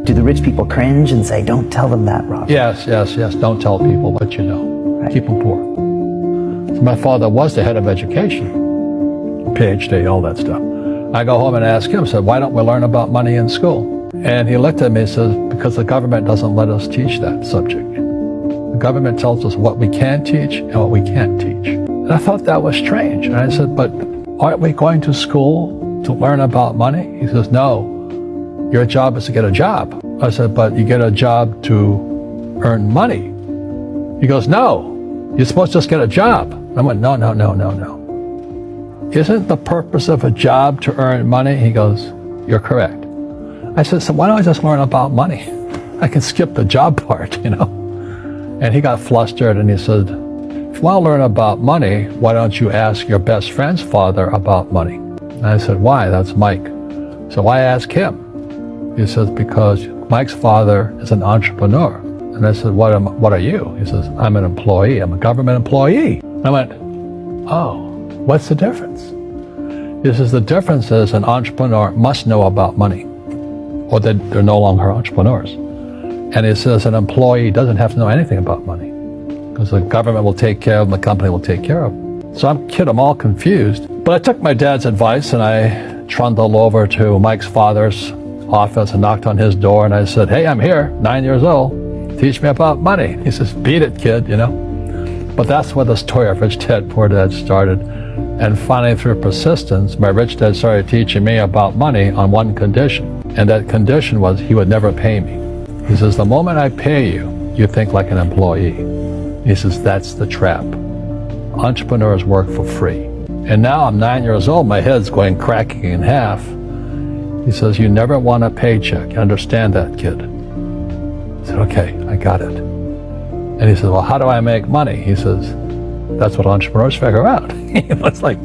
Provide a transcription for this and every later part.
Do the rich people cringe and say, don't tell them that, Rob? Yes. Don't tell people what you know. Right. Keep them poor. So my father was the head of education, PhD, all that stuff. I go home and ask him, said, why don't we learn about money in school? And he looked at me and says, because the government doesn't let us teach that subject. The government tells us what we can teach and what we can't teach. And I thought that was strange. And I said, but aren't we going to school to learn about money? He says, no. Your job is to get a job. I said, but you get a job to earn money. He goes, no, you're supposed to just get a job. I went, no. Isn't the purpose of a job to earn money? He goes, you're correct. I said, so why don't I just learn about money? I can skip the job part, you know? And he got flustered and he said, if you want to learn about money, why don't you ask your best friend's father about money? And I said, why? That's Mike. So why ask him? He says, because Mike's father is an entrepreneur. And I said, what are you? He says, I'm an employee. I'm a government employee. I went, oh, what's the difference? He says, the difference is an entrepreneur must know about money, or they're no longer entrepreneurs. And he says, an employee doesn't have to know anything about money, because the government will take care of them, the company will take care of them. So I'm all confused. But I took my dad's advice and I trundled over to Mike's father's office and knocked on his door and I said, hey, I'm here, 9 years old, teach me about money. He says, beat it, kid, you know. But that's where the story of Rich Dad, Poor Dad started. And finally, through persistence, my rich dad started teaching me about money on one condition. And that condition was he would never pay me. He says, the moment I pay you, you think like an employee. He says, that's the trap. Entrepreneurs work for free. And now I'm 9 years old, my head's going cracking in half. He says, you never want a paycheck. You understand that, kid? I said, okay, I got it. And he says, well, how do I make money? He says, that's what entrepreneurs figure out. It's like,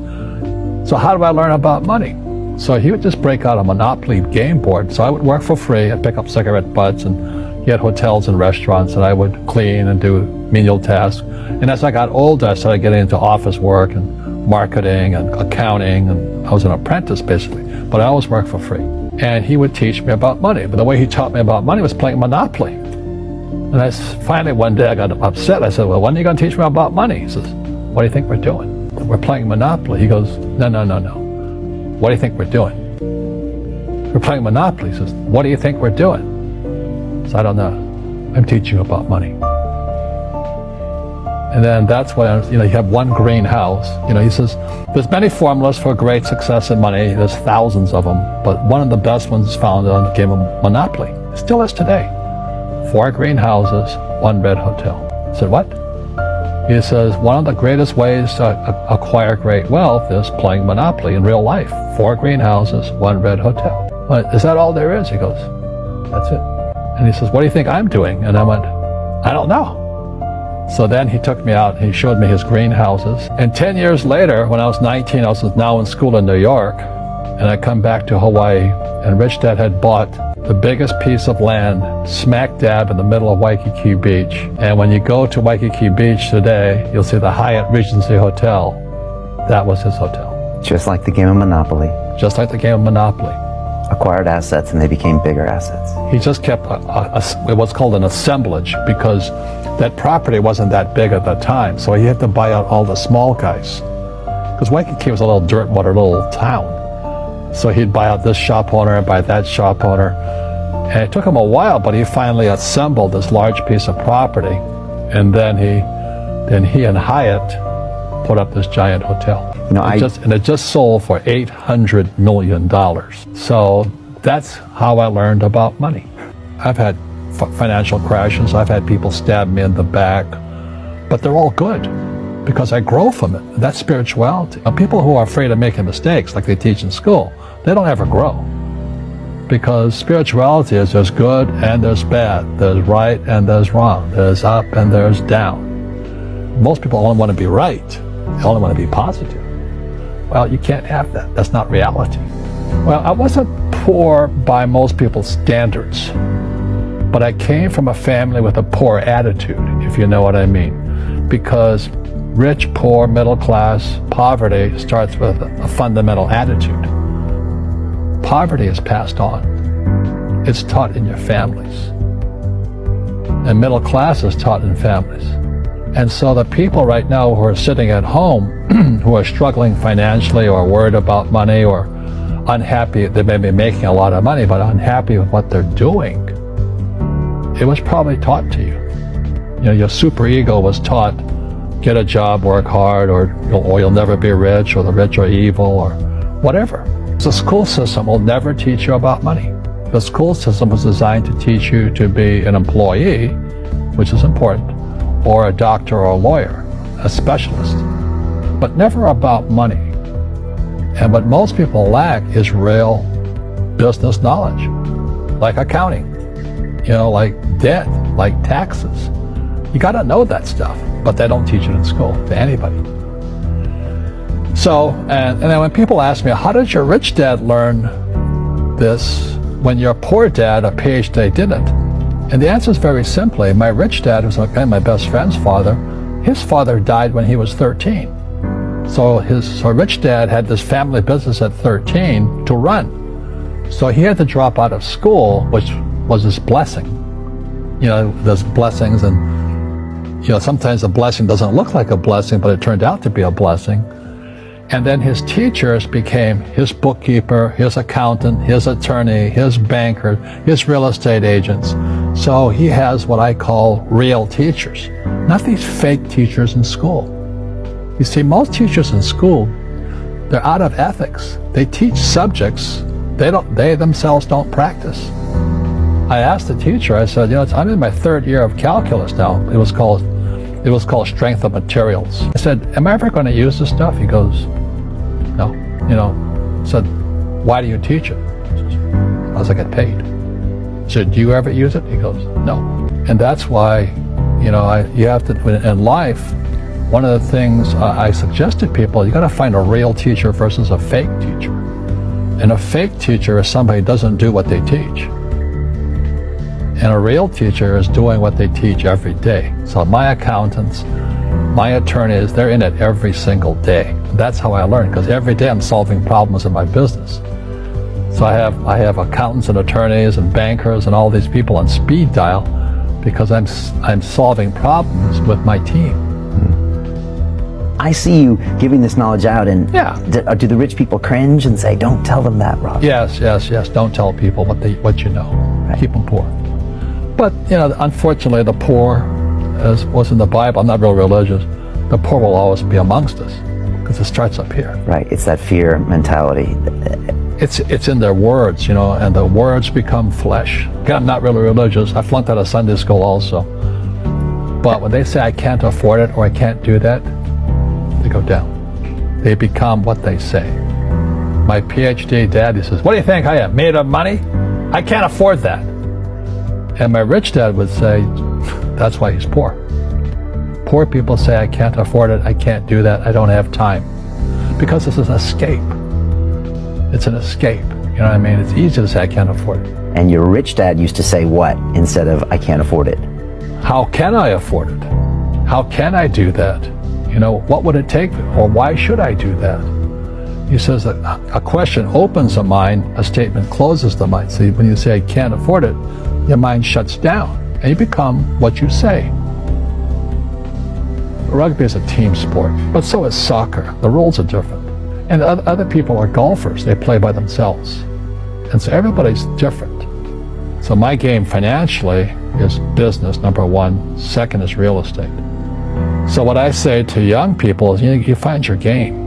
so how do I learn about money? So he would just break out a Monopoly game board. So I would work for free. I'd pick up cigarette butts, and he had hotels and restaurants, and I would clean and do menial tasks. And as I got older, I started getting into office work and marketing and accounting, and I was an apprentice basically, but I always worked for free. And he would teach me about money, but the way he taught me about money was playing Monopoly. And finally one day I got upset. I said, well, when are you going to teach me about money? He says, what do you think we're doing? We're playing Monopoly. He goes, no. What do you think we're doing? We're playing Monopoly. He says, what do you think we're doing? So I don't know. I'm teaching you about money. And then that's when, you have one greenhouse. He says, there's many formulas for great success in money. There's thousands of them. But one of the best ones is found on the game of Monopoly. It still is today. 4 greenhouses, 1 red hotel. I said, what? He says, one of the greatest ways to acquire great wealth is playing Monopoly in real life. 4 greenhouses, 1 red hotel. Is that all there is? He goes, that's it. And he says, what do you think I'm doing? And I went, I don't know. So then he took me out and he showed me his greenhouses. And 10 years later, when I was 19, I was now in school in New York, and I come back to Hawaii, and Rich Dad had bought the biggest piece of land smack dab in the middle of Waikiki Beach. And when you go to Waikiki Beach today, you'll see the Hyatt Regency Hotel. That was his hotel. Just like the game of Monopoly. Just like the game of Monopoly. Acquired assets, and they became bigger assets. He just kept what's called an assemblage, because that property wasn't that big at the time, so he had to buy out all the small guys. Because Waikiki was a little dirt water little town. So he'd buy out this shop owner and buy that shop owner. And it took him a while, but he finally assembled this large piece of property. And then he and Hyatt put up this giant hotel. It just sold for $800 million. So that's how I learned about money. I've had financial crashes. I've had people stab me in the back, but they're all good because I grow from it. That's spirituality. Now, people who are afraid of making mistakes, like they teach in school, they don't ever grow, because spirituality is there's good and there's bad, there's right and there's wrong, there's up and there's down. Most people only want to be right. They only want to be positive. Well, you can't have that. That's not reality. Well, I wasn't poor by most people's standards, but I came from a family with a poor attitude, if you know what I mean. Because rich, poor, middle class, poverty starts with a fundamental attitude. Poverty is passed on. it's taught in your families. And middle class is taught in families. And so the people right now who are sitting at home, who are struggling financially or worried about money or unhappy, they may be making a lot of money, but unhappy with what they're doing, it was probably taught to you. You know, your super ego was taught, get a job, work hard, or you'll never be rich, or the rich are evil, or whatever. The school system will never teach you about money. The school system was designed to teach you to be an employee, which is important, or a doctor or a lawyer, a specialist, but never about money. And what most people lack is real business knowledge, like accounting, like debt, like taxes. You got to know that stuff, but they don't teach it in school to anybody. So, and then when people ask me, how did your rich dad learn this when your poor dad, a PhD, didn't? And the answer is very simply, my rich dad, who's my best friend's father, his father died when he was 13. So his rich dad had this family business at 13 to run. So he had to drop out of school, which was his blessing. There's blessings, and sometimes a blessing doesn't look like a blessing, but it turned out to be a blessing. And then his teachers became his bookkeeper, his accountant, his attorney, his banker, his real estate agents. So he has what I call real teachers, not these fake teachers in school. You see, most teachers in school, they're out of ethics. They teach subjects they themselves don't practice. I asked the teacher, I said, I'm in my third year of calculus now. It was called strength of materials. I said, am I ever going to use this stuff? He goes, no. I said, why do you teach it? Because I get paid. I said, do you ever use it? He goes, no. And that's why, you have to, in life, one of the things I suggest to people, you got to find a real teacher versus a fake teacher. And a fake teacher is somebody who doesn't do what they teach. And a real teacher is doing what they teach every day. So my accountants, my attorneys, they're in it every single day. That's how I learn, because every day I'm solving problems in my business. So I have accountants and attorneys and bankers and all these people on speed dial because I'm solving problems with my team. I see you giving this knowledge out, and yeah. Do the rich people cringe and say, don't tell them that, Rob? Yes. Don't tell people what you know. Right. Keep them poor. But, unfortunately, the poor, as was in the Bible, I'm not real religious, the poor will always be amongst us because it starts up here. Right. It's that fear mentality. It's in their words, and the words become flesh. Again, I'm not really religious. I flunked out of Sunday school also. But when they say I can't afford it or I can't do that, they go down. They become what they say. My PhD daddy says, what do you think I am, made of money? I can't afford that. And my rich dad would say, that's why he's poor. Poor people say, I can't afford it, I can't do that, I don't have time. Because this is an escape. It's an escape. You know what I mean? It's easy to say, I can't afford it. And your rich dad used to say what instead of, I can't afford it? How can I afford it? How can I do that? What would it take, or why should I do that? He says that a question opens the mind, a statement closes the mind. See, when you say, I can't afford it, your mind shuts down, and you become what you say. Rugby is a team sport, but so is soccer. The rules are different. And other people are golfers. They play by themselves. And so everybody's different. So my game financially is business, number one. Second is real estate. So what I say to young people is, you find your game.